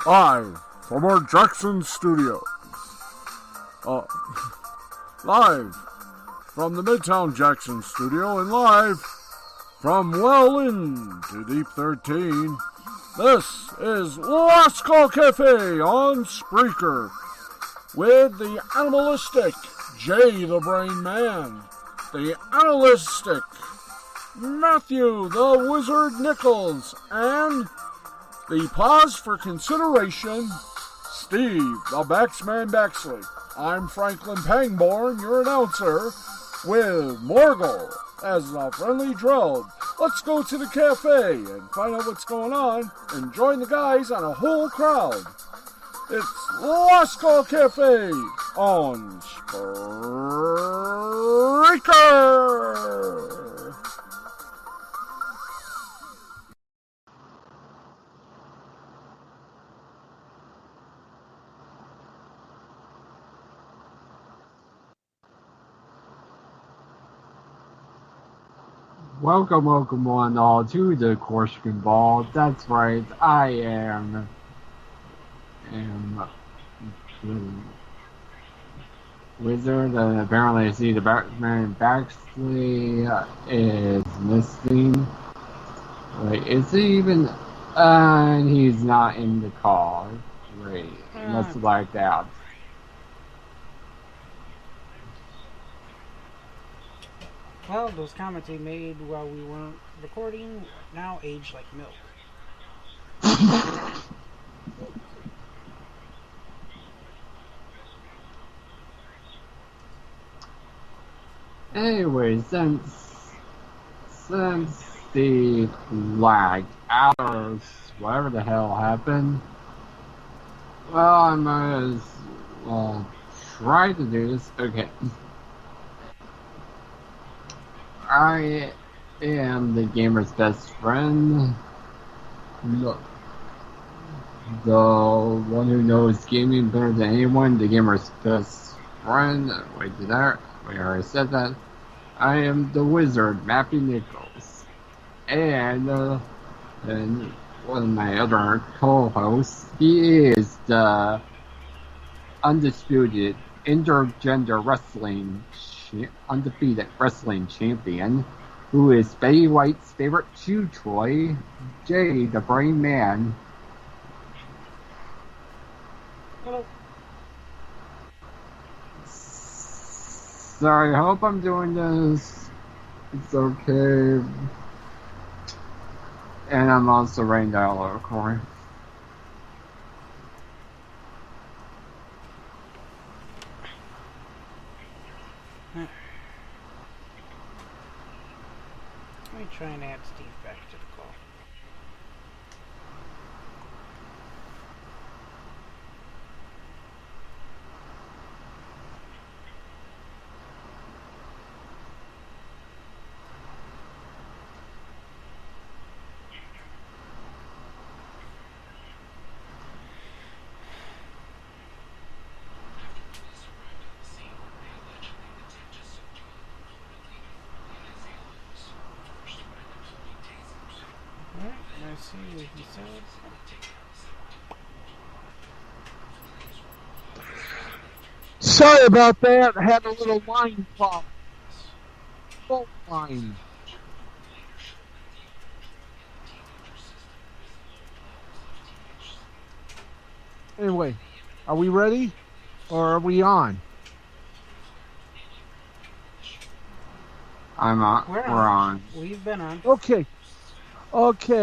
Live from our Jackson studio. Live from the Midtown Jackson studio and live from well into Deep 13. This is Last Call Cafe on Spreaker with the animalistic Jay the Brain Man, the animalistic Matthew the Wizard Nichols, and the Pause for Consideration, Steve the Baxman Baxley. I'm Franklin Pangborn, your announcer, with Morgul as a friendly drone. Let's go to the cafe and find out what's going on and join the guys on a whole crowd. It's Last Call Cafe on Spreaker. Welcome one all to the Corsican Ball. That's right, I am Wizard, and apparently I see the Batman Baxley is missing. Wait, is he even? He's not in the call. Great, must have blacked out. Well, those comments we made while we weren't recording now age like milk. Anyway, since the lag hours, whatever the hell happened, well, I might as well try to do this. Okay. I am the gamer's best friend. Look, the one who knows gaming better than anyone, the gamer's best friend. Wait, I already said that. I am the wizard, Matthew Nichols. And one of my other co-hosts, he is the undisputed intergender wrestling undefeated wrestling champion, who is Betty White's favorite chew toy, Jay the Brain Man. Hello. Sorry, I hope I'm doing this. It's okay. And I'm also Rain Dialogue, Corey. Let me try and add Steve back to the call. Let's see what he says. Sorry about that. I had a little line problem. Phone line. Anyway, are we ready? Or are we on? I'm on. We're We're on. We've been on. Okay. Welcome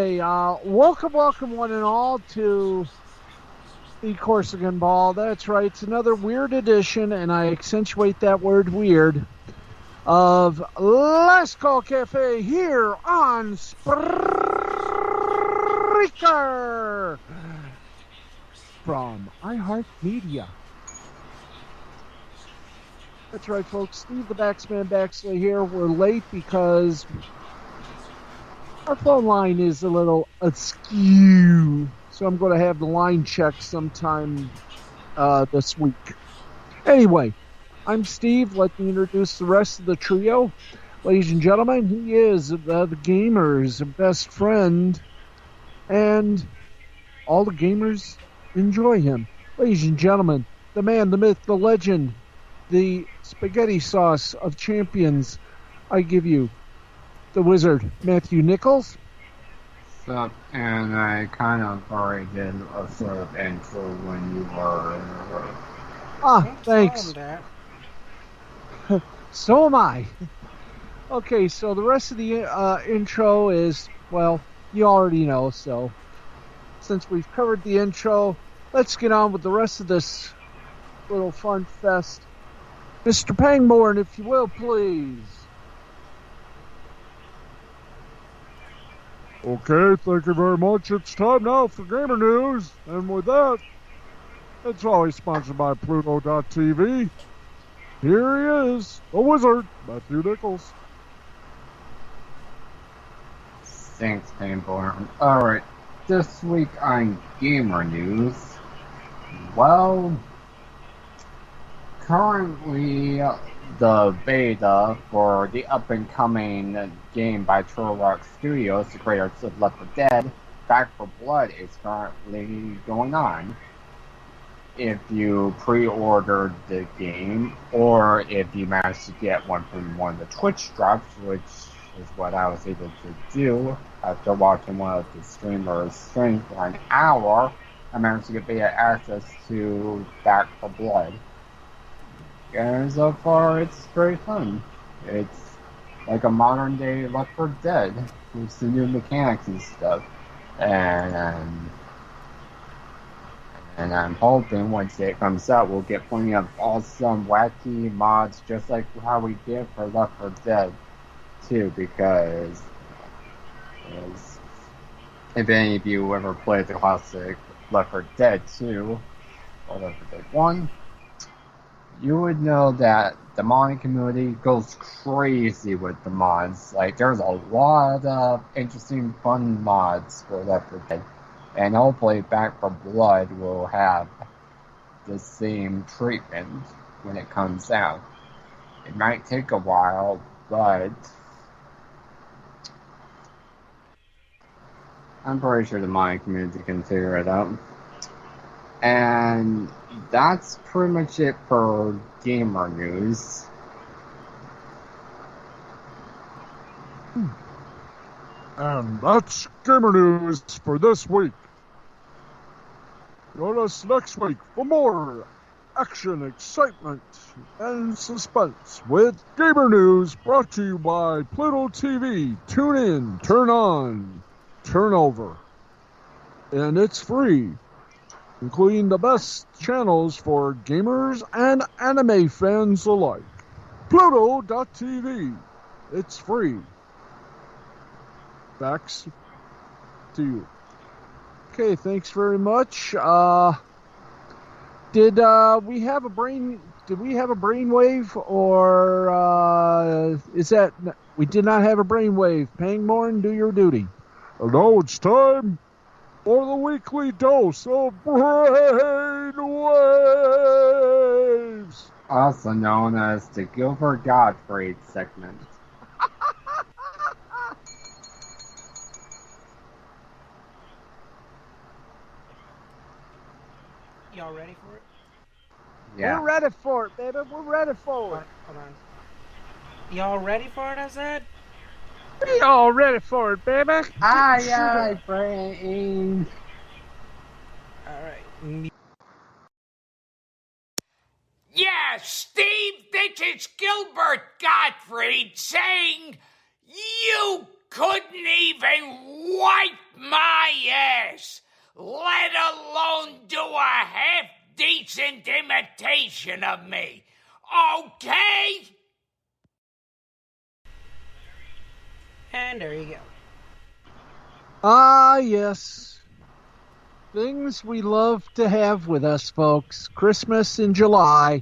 one and all to the Corsican Ball. That's right. It's another weird edition, and I accentuate that word weird, of Last Call Cafe here on Spreaker from iHeartMedia. That's right, folks. Steve the Baxman Baxley here. We're late because our phone line is a little askew, so I'm going to have the line checked sometime this week. Anyway, I'm Steve. Let me introduce the rest of the trio. Ladies and gentlemen, he is the gamer's best friend, and all the gamers enjoy him. Ladies and gentlemen, the man, the myth, the legend, the spaghetti sauce of champions, I give you the wizard, Matthew Nichols. So, and I kind of already did a sort of intro when you were in the room. Thanks. So am I. Okay, so the rest of the intro is, well, you already know, so since we've covered the intro, let's get on with the rest of this little fun fest. Mr. Pangborn, if you will, please. Okay, thank you very much. It's time now for Gamer News. And with that, it's always sponsored by Pluto.tv. Here he is, the wizard, Matthew Nichols. Thanks, Painborn. Alright, this week on Gamer News, well, currently the beta for the up-and-coming game by Turok Studios, the creators of Left 4 Dead, Back 4 Blood, is currently going on. If you pre-ordered the game, or if you managed to get one from one of the Twitch drops, which is what I was able to do after watching one of the streamers stream for an hour, I managed to get beta access to Back 4 Blood. And so far, it's very fun. It's like a modern day Left 4 Dead with some new mechanics and stuff. And I'm hoping once it comes out, we'll get plenty of awesome, wacky mods, just like how we did for Left 4 Dead 2, because if any of you ever played the classic Left 4 Dead 2 or Left 4 Dead 1, you would know that the modding community goes crazy with the mods. Like, there's a lot of interesting, fun mods for Left 4 Dead. And hopefully Back 4 Blood will have the same treatment when it comes out. It might take a while, but I'm pretty sure the modding community can figure it out. And that's pretty much it for gamer news. And that's Gamer News for this week. Join us next week for more action, excitement, and suspense with Gamer News, brought to you by Pluto TV. Tune in, turn on, turn over. And it's free, including the best channels for gamers and anime fans alike. Pluto.tv. It's free. Back to you. Okay, thanks very much. Did we have a brainwave, or is that we did not have a brainwave? Pangborn, do your duty. And now it's time for the weekly dose of brainwaves, Also known as the Gilbert Gottfried segment. Y'all ready for it? Yeah. We're ready for it, baby. We're ready for it. Hold on. Y'all ready for it, I said? We all ready for it, baby. Aye, aye, brain. Alright. Yeah, Steve, this is Gilbert Gottfried saying you couldn't even wipe my ass, let alone do a half-decent imitation of me. Okay? And there you go. Ah, yes. Things we love to have with us, folks. Christmas in July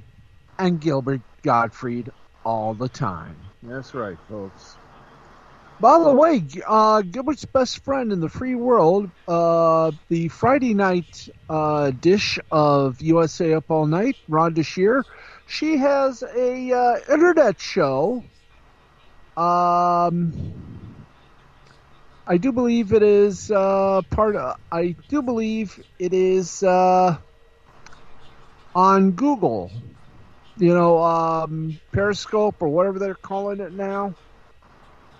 and Gilbert Gottfried all the time. That's right, folks. By the way, Gilbert's best friend in the free world, the Friday night dish of USA Up All Night, Rhonda Shear, she has a internet show. I do believe it is on Google. Periscope or whatever they're calling it now.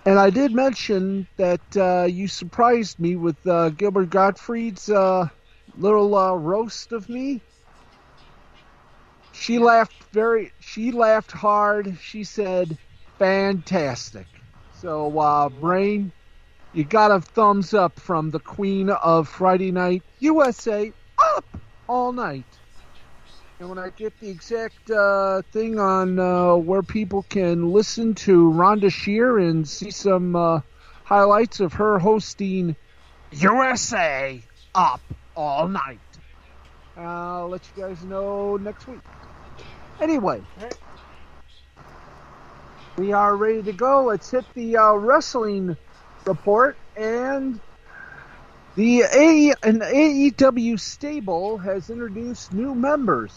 And I did mention that you surprised me with Gilbert Gottfried's little roast of me. She laughed hard. She said, "Fantastic." So, Brain, you got a thumbs up from the Queen of Friday Night USA Up All Night. And when I get the exact thing on where people can listen to Rhonda Shear and see some highlights of her hosting USA Up All Night, I'll let you guys know next week. Anyway, we are ready to go. Let's hit the wrestling report. And the AEW stable has introduced new members.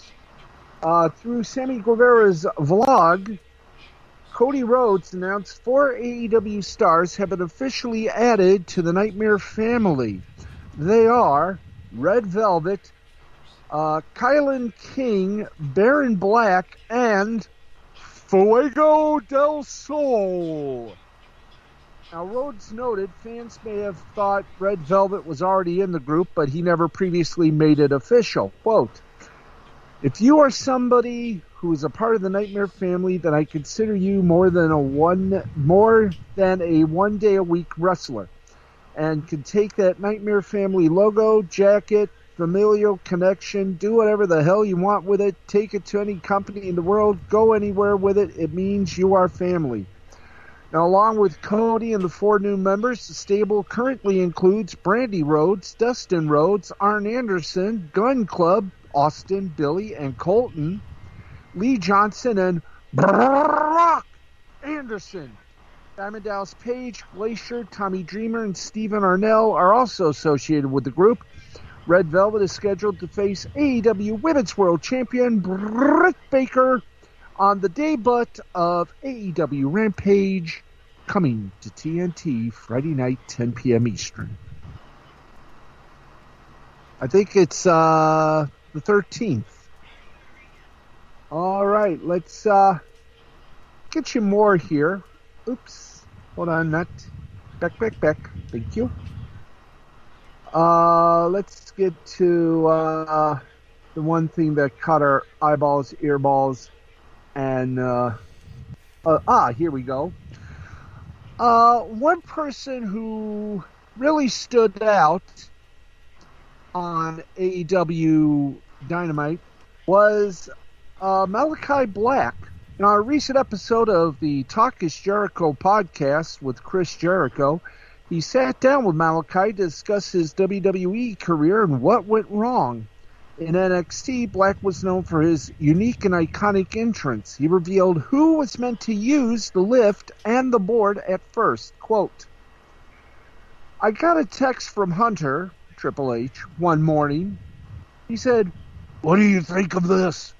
Through Sammy Guevara's vlog, Cody Rhodes announced 4 AEW stars have been officially added to the Nightmare family. They are Red Velvet, Kylan King, Baron Black, and Fuego del Sol. Now, Rhodes noted fans may have thought Red Velvet was already in the group, but he never previously made it official. Quote, "If you are somebody who is a part of the Nightmare family, then I consider you more than a one-day-a-week wrestler, and can take that Nightmare family logo, jacket, familial connection, do whatever the hell you want with it, take it to any company in the world, go anywhere with it. It means you are family." Now, along with Cody and the 4 new members, the stable currently includes Brandy Rhodes, Dustin Rhodes, Arn Anderson, Gun Club, Austin, Billy, and Colton, Lee Johnson, and Brock Anderson. Diamond Dallas Page, Glacier, Tommy Dreamer, and Steven Arnell are also associated with the group. Red Velvet is scheduled to face AEW Women's World Champion Britt Baker on the debut of AEW Rampage, coming to TNT Friday night, 10 p.m. Eastern. I think it's the 13th. All right, let's get you more here. Oops, hold on, back. Thank you. Let's get to the one thing that caught our eyeballs, earballs, and here we go. One person who really stood out on AEW Dynamite was Malachi Black. In our recent episode of the Talk is Jericho podcast with Chris Jericho, he sat down with Malachi to discuss his WWE career and what went wrong. In NXT, Black was known for his unique and iconic entrance. He revealed who was meant to use the lift and the board at first. Quote, "I got a text from Hunter, Triple H, one morning. He said, 'What do you think of this?'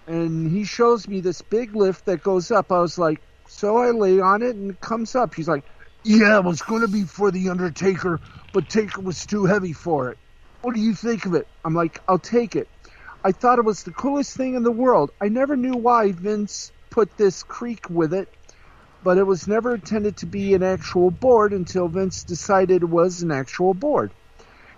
And he shows me this big lift that goes up. I was like, so I lay on it and it comes up. He's like, 'Yeah, it was going to be for The Undertaker, but Taker was too heavy for it. What do you think of it?' I'm like, 'I'll take it.' I thought it was the coolest thing in the world. I never knew why Vince put this creak with it, but it was never intended to be an actual board until Vince decided it was an actual board.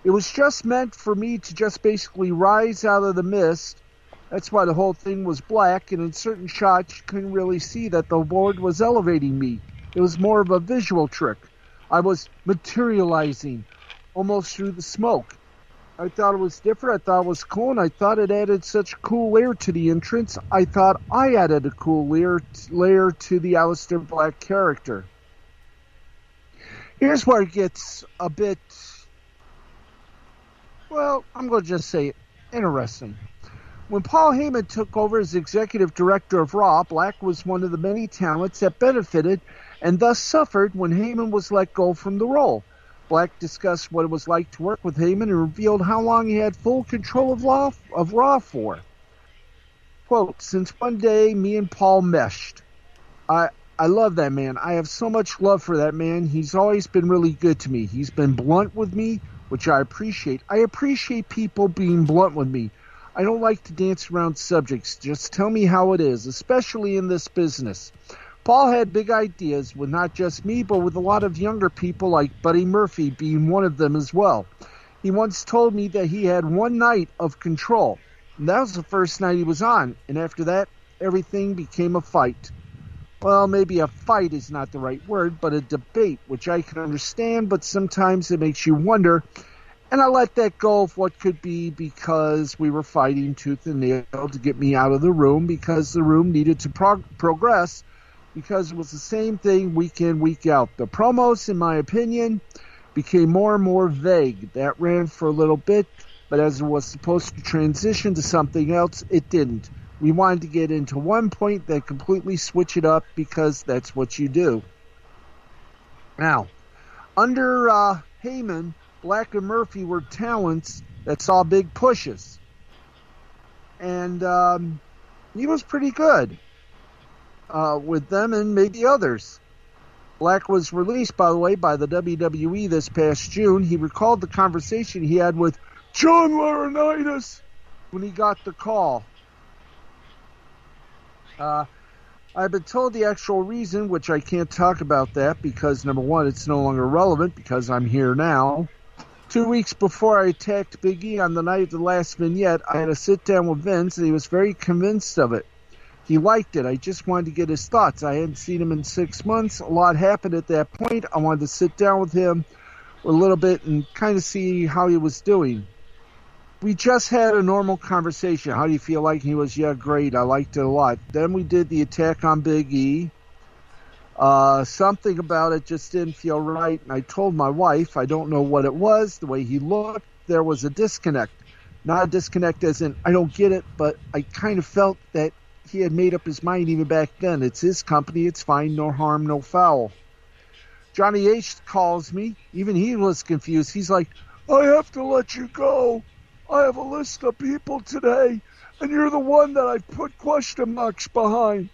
It was just meant for me to just basically rise out of the mist That's why the whole thing was black, and in certain shots you couldn't really see that the board was elevating me. It was more of a visual trick. I was materializing almost through the smoke. I thought it was different. I thought it was cool, and I thought it added such a cool layer to the entrance. I thought I added a cool layer to the Aleister Black character. Here's where it gets a bit, well, I'm going to just say it, interesting. When Paul Heyman took over as executive director of Raw, Black was one of the many talents that benefited and thus suffered when Heyman was let go from the role. Black discussed what it was like to work with Heyman and revealed how long he had full control of Raw for. Quote, "Since one day me and Paul meshed. I love that man. I have so much love for that man. He's always been really good to me. He's been blunt with me, which I appreciate. I appreciate people being blunt with me. I don't like to dance around subjects. Just tell me how it is, especially in this business." Paul had big ideas with not just me, but with a lot of younger people like Buddy Murphy being one of them as well. He once told me that he had one night of control. And that was the first night he was on, and after that, everything became a fight. Well, maybe a fight is not the right word, but a debate, which I can understand, but sometimes it makes you wonder. And I let that go of what could be because we were fighting tooth and nail to get me out of the room because the room needed to progress because it was the same thing week in, week out. The promos, in my opinion, became more and more vague. That ran for a little bit, but as it was supposed to transition to something else, it didn't. We wanted to get into one point that completely switch it up because that's what you do. Now, under Heyman, Black and Murphy were talents that saw big pushes. And he was pretty good with them and maybe others. Black was released, by the way, by the WWE this past June. He recalled the conversation he had with John Laurinaitis when he got the call. I've been told the actual reason, which I can't talk about that because, number one, it's no longer relevant because I'm here now. 2 weeks before I attacked Big E on the night of the last vignette, I had a sit-down with Vince, and he was very convinced of it. He liked it. I just wanted to get his thoughts. I hadn't seen him in 6 months. A lot happened at that point. I wanted to sit down with him a little bit and kind of see how he was doing. We just had a normal conversation. How do you feel like? He was, yeah, great. I liked it a lot. Then we did the attack on Big E. Something about it just didn't feel right. And I told my wife, I don't know what it was, the way he looked, there was a disconnect. Not a disconnect as in, I don't get it, but I kind of felt that he had made up his mind even back then. It's his company. It's fine. No harm, no foul. Johnny H calls me. Even he was confused. He's like, I have to let you go. I have a list of people today, and you're the one that I put question marks behind.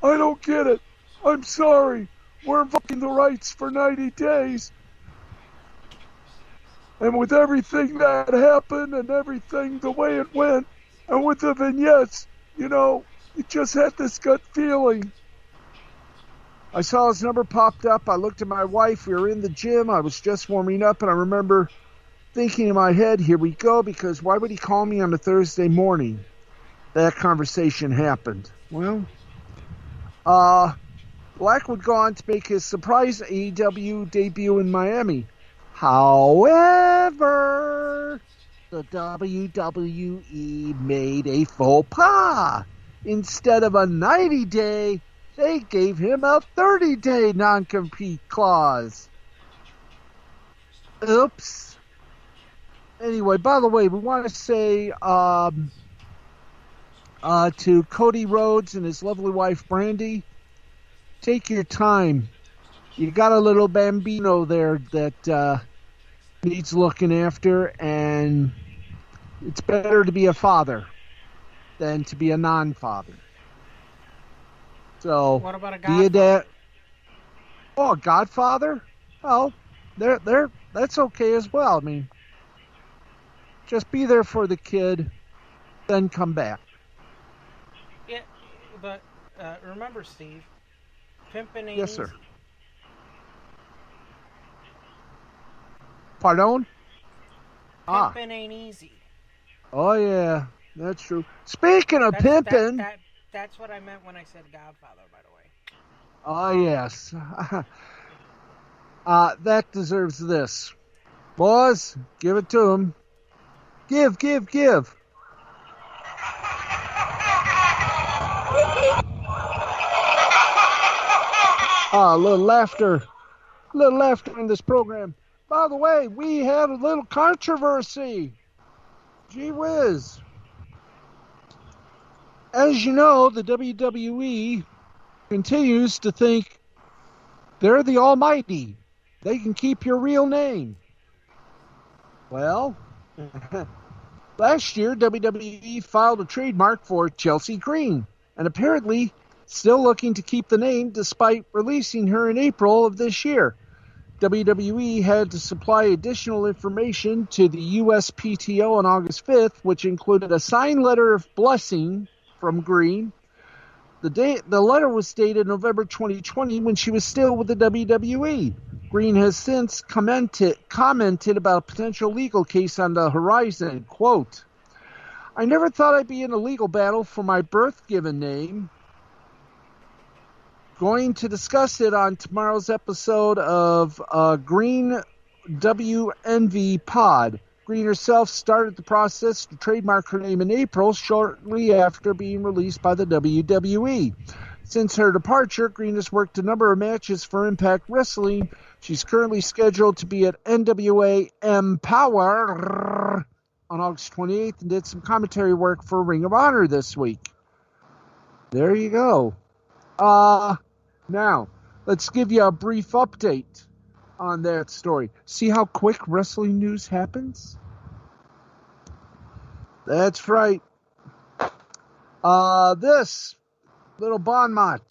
I don't get it. I'm sorry. We're invoking the rights for 90 days. And with everything that happened and everything the way it went, and with the vignettes, you know, it just had this gut feeling. I saw his number popped up. I looked at my wife. We were in the gym. I was just warming up, and I remember thinking in my head, here we go, because why would he call me on a Thursday morning? That conversation happened. Well, Black would go on to make his surprise AEW debut in Miami. However, the WWE made a faux pas. Instead of a 90-day, they gave him a 30-day non-compete clause. Oops. Anyway, by the way, we want to say to Cody Rhodes and his lovely wife, Brandy, take your time. You got a little bambino there that needs looking after, and it's better to be a father than to be a non-father. So, What about a godfather? A godfather? Oh, that's okay as well. I mean, just be there for the kid, then come back. Yeah, but remember, Steve, pimping ain't Yes, sir. easy. Pardon? Pimping ain't easy. Oh, yeah. That's true. Speaking of pimping. That's what I meant when I said Godfather, by the way. Oh, yes. That deserves this. Boys, give it to him. Give. A little laughter in this program. By the way, we had a little controversy. Gee whiz. As you know, the WWE continues to think they're the almighty. They can keep your real name. Well, last year, WWE filed a trademark for Chelsea Green, and apparently still looking to keep the name despite releasing her in April of this year. WWE had to supply additional information to the USPTO on August 5th, which included a signed letter of blessing from Green. The letter was dated November 2020 when she was still with the WWE. Green has since commented about a potential legal case on the horizon. Quote, "I never thought I'd be in a legal battle for my birth-given name. Going to discuss it on tomorrow's episode of Green WNV Pod. Green herself started the process to trademark her name in April, shortly after being released by the WWE. Since her departure, Green has worked a number of matches for Impact Wrestling. She's currently scheduled to be at NWA Empower on August 28th and did some commentary work for Ring of Honor this week. There you go. Now, let's give you a brief update on that story. See how quick wrestling news happens? That's right. This little bon mot.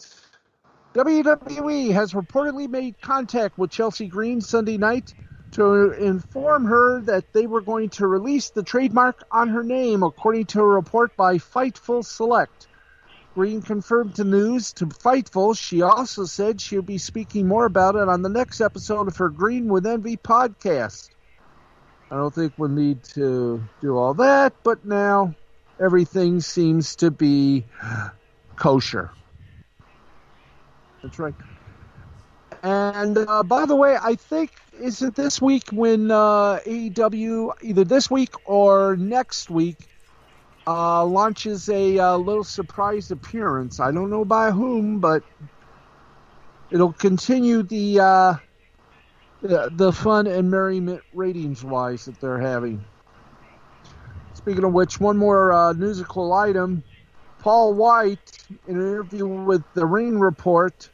WWE has reportedly made contact with Chelsea Green Sunday night to inform her that they were going to release the trademark on her name, according to a report by Fightful Select. Green confirmed the news to Fightful. She also said she'll be speaking more about it on the next episode of her Green with Envy podcast. I don't think we'll need to do all that, but now everything seems to be kosher. That's right. And by the way, I think, is it this week when AEW, either this week or next week, launches a little surprise appearance. I don't know by whom, but it'll continue the fun and merriment ratings-wise that they're having. Speaking of which, one more musical item. Paul White, in an interview with the Ring Report,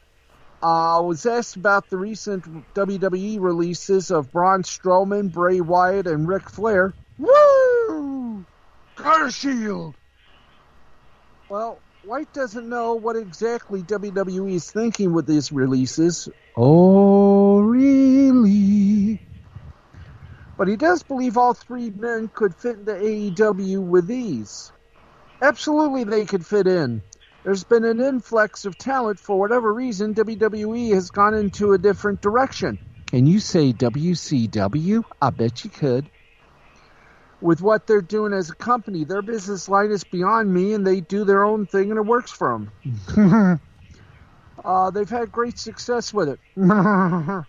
was asked about the recent WWE releases of Braun Strowman, Bray Wyatt, and Ric Flair. Woo! Car Shield! Well, White doesn't know what exactly WWE is thinking with these releases. Oh, really? But he does believe all three men could fit into AEW with ease. Absolutely they could fit in. There's been an influx of talent. For whatever reason, WWE has gone into a different direction. Can you say WCW? I bet you could. With what they're doing as a company, their business line is beyond me, and they do their own thing, and it works for them. They've had great success with it. The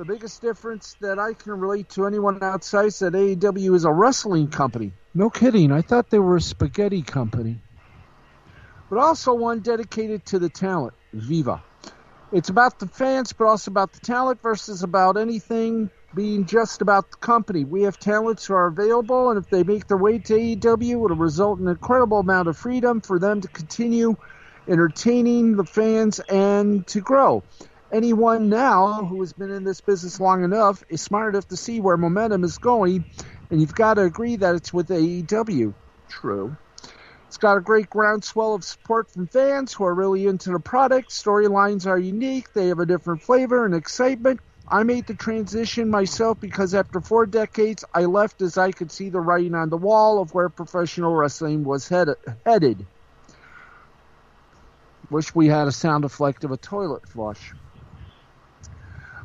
biggest difference that I can relate to anyone outside is that AEW is a wrestling company. No kidding, I thought they were a spaghetti company. But also one dedicated to the talent, Viva. It's about the fans, but also about the talent versus about anything being just about the company. We have talents who are available, and if they make their way to AEW, it'll result in an incredible amount of freedom for them to continue entertaining the fans and to grow. Anyone now who has been in this business long enough is smart enough to see where momentum is going, and you've got to agree that it's with AEW. True. It's got a great groundswell of support from fans who are really into the product. Storylines are unique. They have a different flavor and excitement. I made the transition myself because after 4 decades, I left as I could see the writing on the wall of where professional wrestling was headed. Wish we had a sound effect of a toilet flush.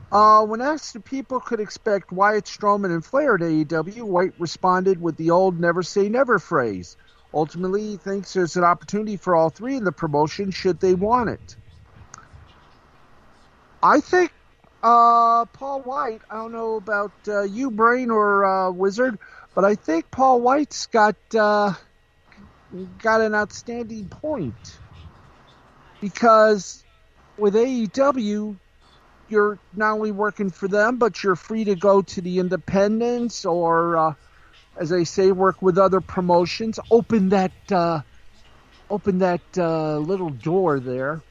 When asked if people could expect Wyatt, Strowman, and Flair at AEW, White responded with the old never say never phrase. Ultimately, he thinks there's an opportunity for all three in the promotion should they want it. I think Paul White, I don't know about you, Brain, or Wizard, but I think Paul White's got an outstanding point. Because with AEW, you're not only working for them, but you're free to go to the independents or, as they say, work with other promotions. Open that little door there,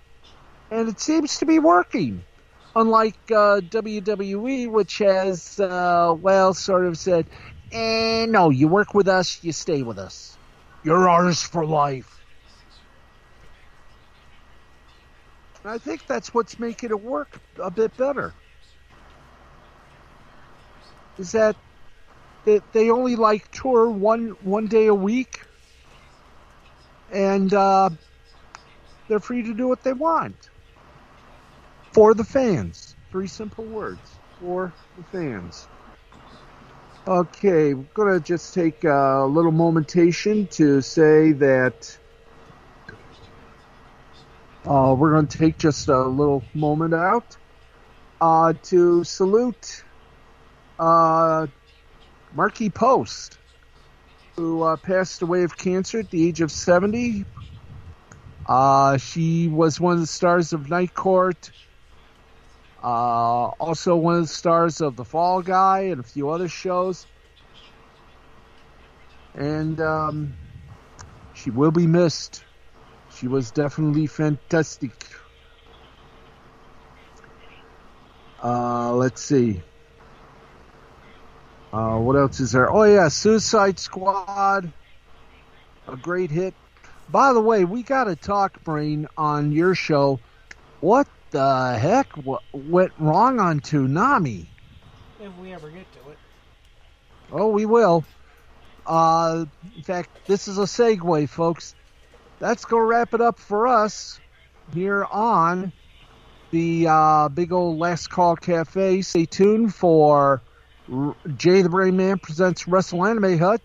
and it seems to be working. Unlike WWE, which has sort of said, no, you work with us, you stay with us. You're ours for life. And I think that's what's making it work a bit better. Is that they only tour one day a week, and they're free to do what they want for the fans. 3 simple words: for the fans. Okay, we're gonna just take a little momentation to say that we're going to take just a little moment out to salute Markie Post, who passed away of cancer at the age of 70. She was one of the stars of Night Court, also one of the stars of The Fall Guy and a few other shows. And she will be missed. She was definitely fantastic. Let's see. What else is there? Oh, yeah, Suicide Squad. A great hit. By the way, we got to talk, Brain, on your show. What the heck went wrong on Toonami? If we ever get to it. Oh, we will. In fact, this is a segue, folks. That's going to wrap it up for us here on the big old Last Call Cafe. Stay tuned for Jay the Brain Man Presents Wrestle Anime Hut.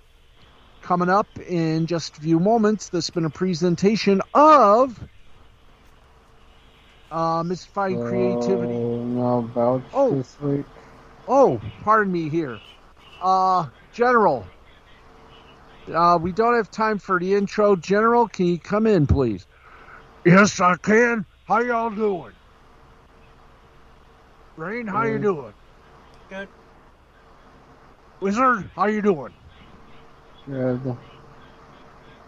Coming up in just a few moments, this has been a presentation of Mystifying Creativity. No vouch this week. Oh, pardon me here. General. We don't have time for the intro. General, can you come in, please? Yes, I can. How y'all doing? Rain, how you doing? Good. Wizard, how you doing? Good.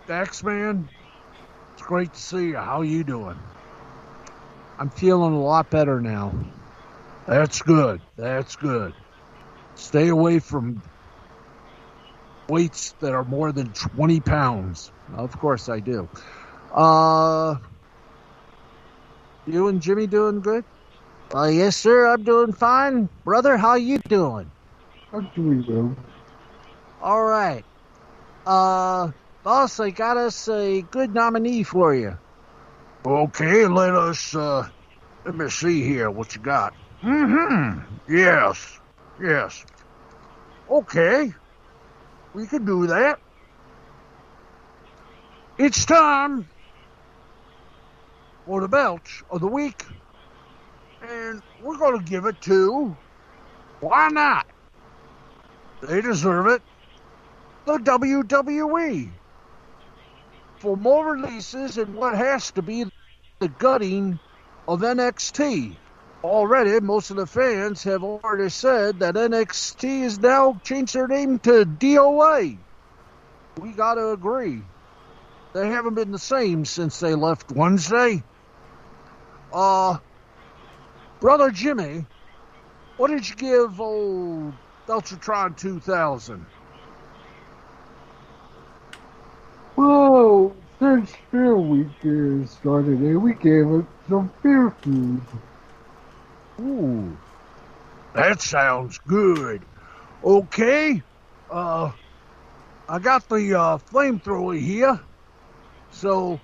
X-Man, it's great to see you. How you doing? I'm feeling a lot better now. That's good. That's good. Stay away from weights that are more than 20 pounds. Of course I do. You and Jimmy doing good? Yes, sir. I'm doing fine. Brother, how you doing? I'm doing well. All right. Boss, I got us a good nominee for you. Okay, let me see here what you got. Yes. Okay. We can do that. It's time for the belch of the week. And we're going to give it to, why not? They deserve it. The WWE. For more releases in what has to be the gutting of NXT. Already, most of the fans have already said that NXT has now changed their name to DOA. We gotta agree. They haven't been the same since they left Wednesday. Brother Jimmy, what did you give old Beltratron 2000? Well, since Beer Week started, we gave it some beer food. Ooh, that sounds good. Okay, I got the flamethrower here, so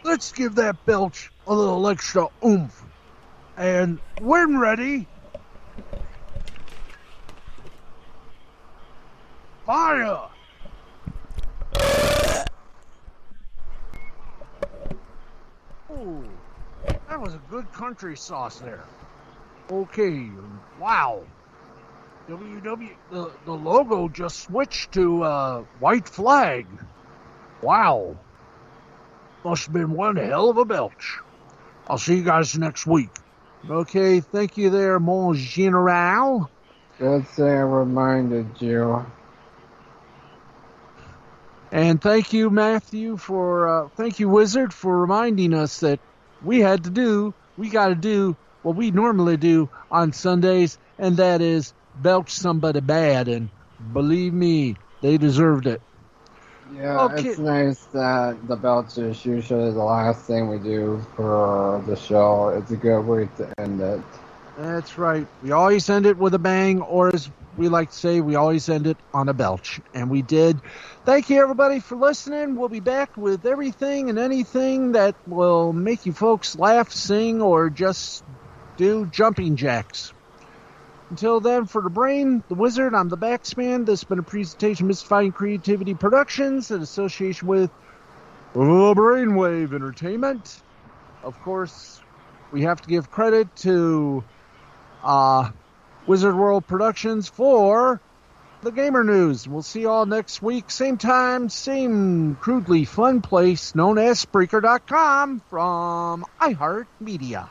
let's give that belch a little extra oomph. And when ready, fire! good country sauce there. Okay, wow. The logo just switched to white flag. Wow. Must have been one hell of a belch. I'll see you guys next week. Okay, thank you there, Mon General. Good thing I reminded you. And thank you, Matthew, thank you, Wizard, for reminding us that we got to do what we normally do on Sundays, and that is belch somebody bad, and believe me, they deserved it. Yeah, Okay. It's nice that the belch is usually the last thing we do for the show. It's a good way to end it. That's right. We always end it with a bang, or as we like to say, we always end it on a belch. And we did. Thank you, everybody, for listening. We'll be back with everything and anything that will make you folks laugh, sing, or just do jumping jacks. Until then, for the Brain, the Wizard, I'm the Baxman. This has been a presentation of Mystifying Creativity Productions in association with the Brainwave Entertainment. Of course, we have to give credit to Wizard World Productions for the Gamer News. We'll see you all next week. Same time, same crudely fun place known as Spreaker.com from iHeartMedia.